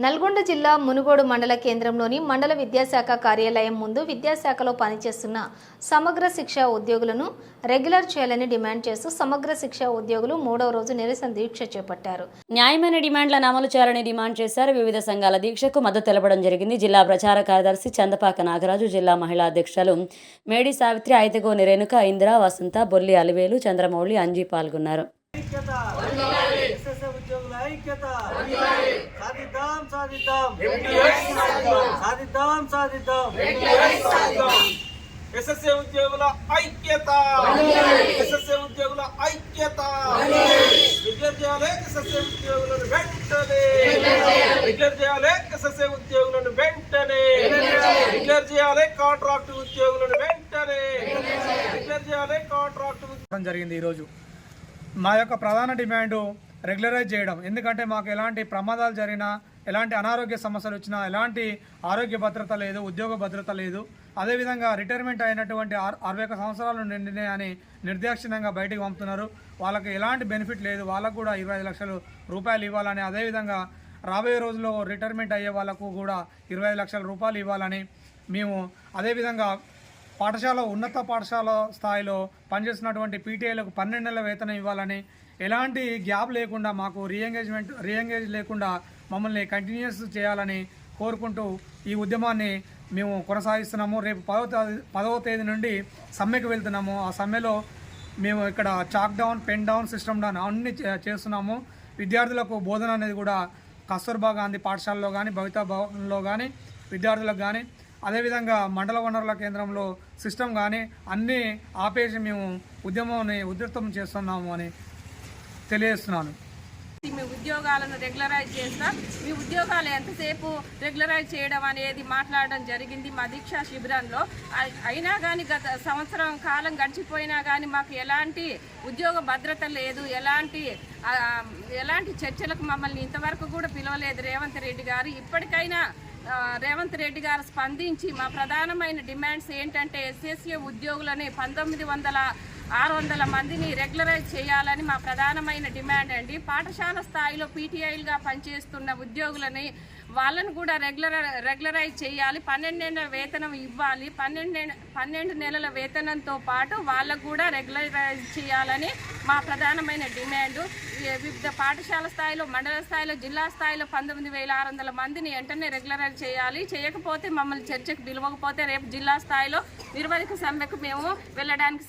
నల్గొండ జిల్లా మునుగోడు మండల కేంద్రంలోని మండల విద్యాశాఖ కార్యాలయం ముందు విద్యాశాఖలో పనిచేస్తున్న సమగ్ర శిక్ష ఉద్యోగులను రెగ్యులర్ చేయాలని డిమాండ్ చేస్తూ సమగ్ర శిక్ష ఉద్యోగులు 3వ రోజు నిరసన దీక్ష చేపట్టారు. న్యాయమైన డిమాండ్లను అమలు చేయాలని డిమాండ్ చేశారు. వివిధ సంఘాల దీక్షకు మద్దతు తెలపడం జరిగింది. జిల్లా ప్రచార కార్యదర్శి చందపాక నాగరాజు, జిల్లా మహిళా అధ్యక్షులు మేడి సావిత్రి, ఐతగోని రేణుక, ఇందిర, వసంత, బొల్లి అలివేలు, చంద్రమౌళి, అంజీ పాల్గొన్నారు. ఎస్ఎస్ఏ ఉద్యోగుల ఐక్యత, ఎస్ఎస్ఏ ఉద్యోగుల ఐక్యత, డిక్లేర్ చేయాలి ఎస్ఎస్ఏ ఉద్యోగులను వెంటనే, డిక్లేర్ చేయాలి ఎస్ఎస్ఏ ఉద్యోగులను వెంటనే, డిక్లేర్ చేయాలి కాంట్రాక్ట్ ఉద్యోగులను వెంటనే, డిక్లేర్ చేయాలి కాంట్రాక్ట్ జరిగింది. ఈరోజు మా యొక్క ప్రధాన డిమాండు రెగ్యులరైజ్ చేయడం. ఎందుకంటే మాకు ఎలాంటి ప్రమాదాలు జరిగినా, ఎలాంటి అనారోగ్య సమస్యలు వచ్చినా ఎలాంటి ఆరోగ్య భద్రత లేదు, ఉద్యోగ భద్రత లేదు. అదేవిధంగా రిటైర్మెంట్ అయినటువంటి 61 సంవత్సరాలు నిండినాయి అని నిర్దాక్షిణ్యంగా బయటికి పంపుతున్నారు. వాళ్ళకి ఎలాంటి బెనిఫిట్ లేదు. వాళ్ళకు కూడా 25 లక్షల రూపాయలు ఇవ్వాలని, అదేవిధంగా రాబోయే రోజుల్లో రిటైర్మెంట్ అయ్యే వాళ్ళకు కూడా 25 లక్షల రూపాయలు ఇవ్వాలని మేము, అదేవిధంగా ఉన్నత పాఠశాల స్థాయిలో పనిచేస్తున్నటువంటి పీటీఐలకు 12 నెలల వేతనం ఇవ్వాలని, ఎలాంటి గ్యాప్ లేకుండా మాకు రీఎంగేజ్ లేకుండా మమ్మల్ని కంటిన్యూస్ చేయాలని కోరుకుంటూ ఈ ఉద్యమాన్ని మేము కొనసాగిస్తున్నాము. రేపు 10వ తేదీ నుండి సమ్మెకు వెళ్తున్నాము. ఆ సమ్మెలో మేము ఇక్కడ chalk down, pen down, system down అన్నీ చేస్తున్నాము. విద్యార్థులకు బోధన అనేది కూడా కస్తూర్బా గాంధీ పాఠశాలలో కానీ, భవితా భవన్లో కానీ విద్యార్థులకు కానీ, అదేవిధంగా మండల వనరుల కేంద్రంలో సిస్టమ్ కానీ అన్నీ ఆపేసి మేము ఉద్యమాన్ని ఉధృతం చేస్తున్నాము అని తెలియజేస్తున్నాను. మీ ఉద్యోగాలను రెగ్యులరైజ్ చేస్తా, మీ ఉద్యోగాలు ఎంతసేపు రెగ్యులరైజ్ చేయడం అనేది మాట్లాడడం జరిగింది మా దీక్షా శిబిరంలో. అయినా కానీ గత సంవత్సరం కాలం గడిచిపోయినా కానీ మాకు ఎలాంటి ఉద్యోగ భద్రత లేదు, ఎలాంటి చర్చలకు మమ్మల్ని ఇంతవరకు కూడా పిలవలేదు రేవంత్ రెడ్డి గారు. ఇప్పటికైనా రేవంత్ రెడ్డి గారు స్పందించి మా ప్రధానమైన డిమాండ్స్ ఏంటంటే ఎస్ఎస్ఏ ఉద్యోగులని 600 మందిని రెగ్యులరైజ్ చేయాలని మా ప్రధానమైన డిమాండ్ అండి. పాఠశాల స్థాయిలో పీటీఐలుగా పనిచేస్తున్న ఉద్యోగులని వాళ్ళను కూడా రెగ్యులరైజ్ చేయాలి. 12 నెలల వేతనం ఇవ్వాలి. 12 నెలల వేతనంతో పాటు వాళ్ళకు కూడా రెగ్యులరైజ్ చేయాలని మా ప్రధానమైన డిమాండ్. వివిధ పాఠశాల స్థాయిలో, మండల స్థాయిలో, జిల్లా స్థాయిలో 19,600 మందిని వెంటనే రెగ్యులరైజ్ చేయాలి. చేయకపోతే మమ్మల్ని చర్చకు పిలవకపోతే రేపు జిల్లా స్థాయిలో నిర్వహిక సమ్మెకు మేము వెళ్ళడానికి